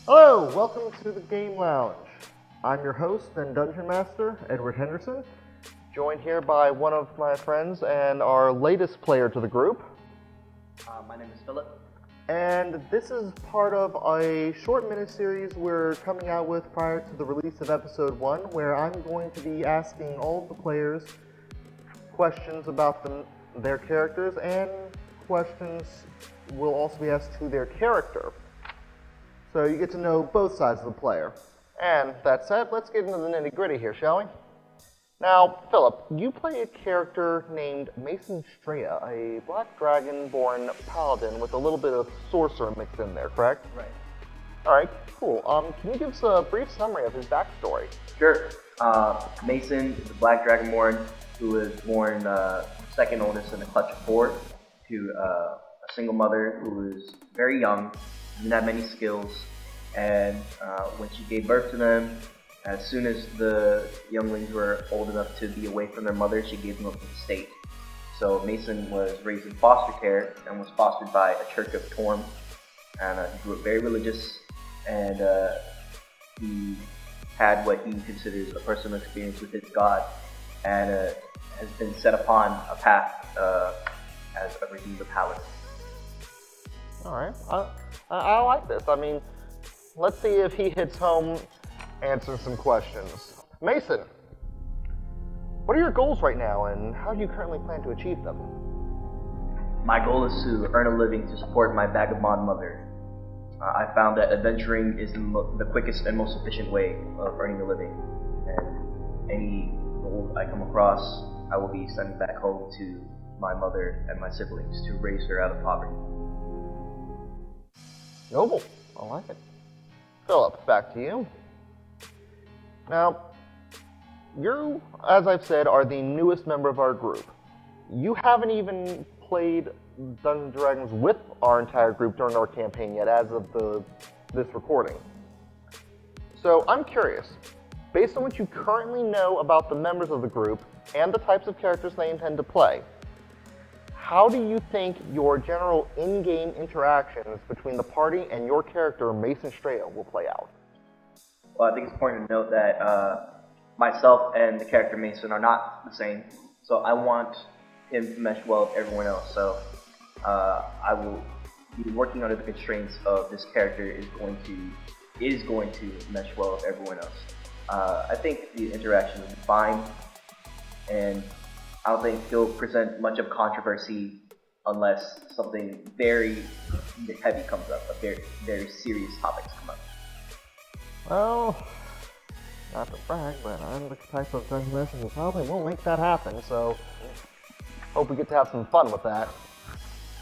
Hello, welcome to the Game Lounge. I'm your host and Dungeon Master, Edward Henderson, joined here by one of my friends and our latest player to the group. My name is Phillip. And this is part of a short miniseries we're coming out with prior to the release of Episode 1, where I'm going to be asking all of the players questions about their characters, and questions will also be asked to their character. So you get to know both sides of the player. And that said, let's get into the nitty-gritty here, shall we? Now, Philip, you play a character named Mason Strea, a black dragon-born paladin with a little bit of sorcerer mixed in there, correct? Right. Alright, cool. Can you give us a brief summary of his backstory? Sure. Mason is a black dragonborn who was born second oldest in a clutch of four to a single mother who was very young, didn't have many skills, and when she gave birth to them, as soon as the younglings were old enough to be away from their mother, she gave them up to the state. So Mason was raised in foster care and was fostered by a church of Torm, and he grew up very religious, and he had what he considers a personal experience with his God, and has been set upon a path as a redeemed paladin. Alright, I like this. I mean, let's see if he hits home answering some questions. Mason, what are your goals right now, and how do you currently plan to achieve them? My goal is to earn a living to support my vagabond mother. I found that adventuring is the quickest and most efficient way of earning a living, and any gold I come across, I will be sending back home to my mother and my siblings to raise her out of poverty. Noble. I like it. Philip, back to you. Now, you, as I've said, are the newest member of our group. You haven't even played Dungeons & Dragons with our entire group during our campaign yet, as of this recording. So I'm curious, based on what you currently know about the members of the group and the types of characters they intend to play, how do you think your general in-game interactions between the party and your character, Mason Strea, will play out? Well, I think it's important to note that myself and the character Mason are not the same, so I want him to mesh well with everyone else. So I will be working under the constraints of this character is going to mesh well with everyone else. I think the interaction will be fine, and I don't think he'll present much of controversy unless something very heavy comes up, very serious topics come up. Well, not to brag, but I'm the type of dungeon master who probably won't make that happen, so hope we get to have some fun with that.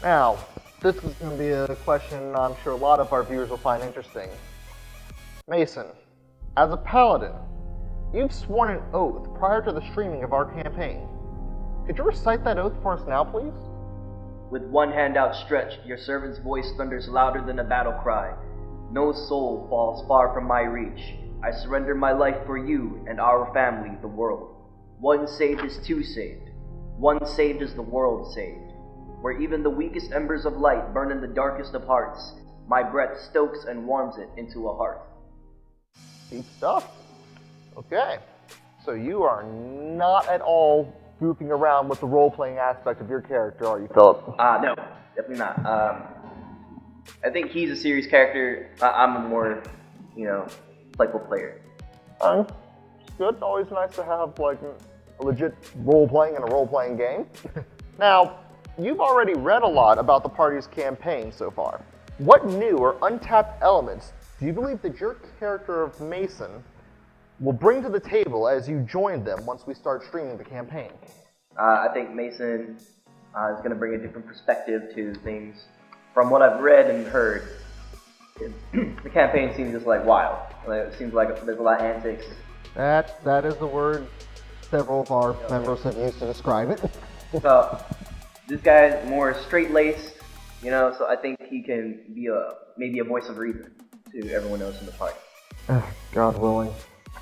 Now, this is going to be a question I'm sure a lot of our viewers will find interesting. Mason, as a paladin, you've sworn an oath prior to the streaming of our campaign. Could you recite that oath for us now, please? With one hand outstretched, your servant's voice thunders louder than a battle cry. No soul falls far from my reach. I surrender my life for you and our family, the world. One saved is two saved. One saved is the world saved. Where even the weakest embers of light burn in the darkest of hearts, my breath stokes and warms it into a heart. Deep stuff. Okay. So you are not at all goofing around with the role-playing aspect of your character, are you, Philip? No, definitely not. I think he's a serious character. I'm a more, playful player. It's good. Always nice to have, a legit role-playing in a role-playing game. Now, you've already read a lot about the party's campaign so far. What new or untapped elements do you believe that your character of Mason will bring to the table as you join them once we start streaming the campaign? I think Mason is going to bring a different perspective to things. From what I've read and heard, the campaign seems just wild. It seems like there's a lot of antics. That is the word several of our members have used to describe it. So this guy's more straight-laced, so I think he can be maybe a voice of reason to everyone else in the party. God willing.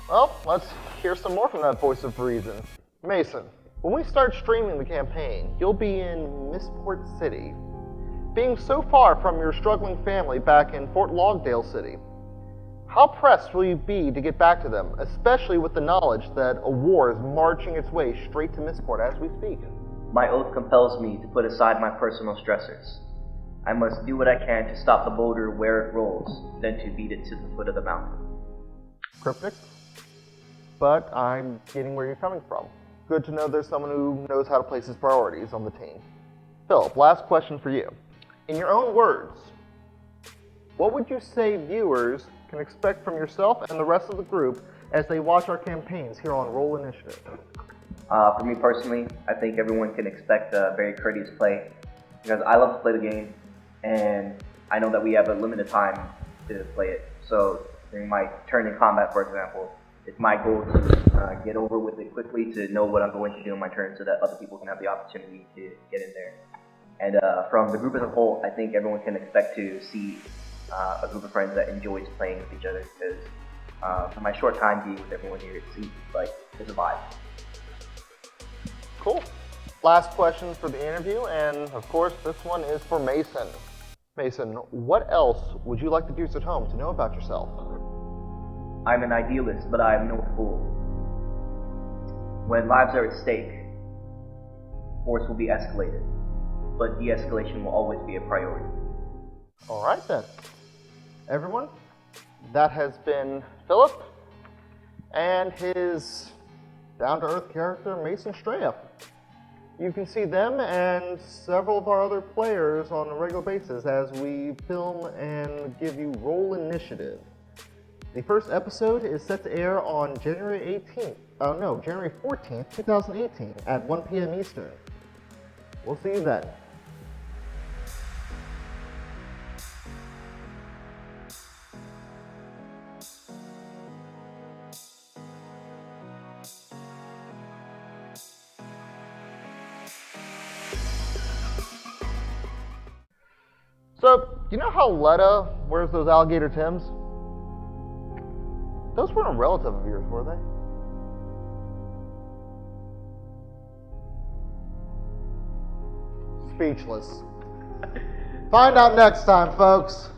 Well, let's hear some more from that voice of reason. Mason, when we start streaming the campaign, you'll be in Missport City. Being so far from your struggling family back in Fort Logdale City, How pressed will you be to get back to them, especially with the knowledge that a war is marching its way straight to Missport as we speak? My oath compels me to put aside my personal stressors. I must do what I can to stop the boulder where it rolls, than to beat it to the foot of the mountain. Cryptic, but I'm getting where you're coming from. Good to know there's someone who knows how to place his priorities on the team. Phillip, last question for you. In your own words, what would you say viewers can expect from yourself and the rest of the group as they watch our campaigns here on Roll Initiative? For me personally, I think everyone can expect a very courteous play, because I love to play the game, and I know that we have a limited time to play it. So during my turn in combat, for example, it's my goal to get over with it quickly, to know what I'm going to do in my turn so that other people can have the opportunity to get in there. And from the group as a whole, I think everyone can expect to see a group of friends that enjoys playing with each other, because for my short time being with everyone here, it seems like it's a vibe. Cool. Last question for the interview, and of course this one is for Mason. Mason, what else would you like the viewers at home to know about yourself? I'm an idealist, but I am no fool. When lives are at stake, force will be escalated, but de-escalation will always be a priority. All right then. Everyone, that has been Phillip and his down-to-earth character, Mason Straya. You can see them and several of our other players on a regular basis as we film and give you Roll Initiative. The first episode is set to air on January 14th, 2018 at 1 p.m. Eastern. We'll see you then. So, you know how Letta wears those alligator Tims? Those weren't a relative of yours, were they? Speechless. Find out next time, folks.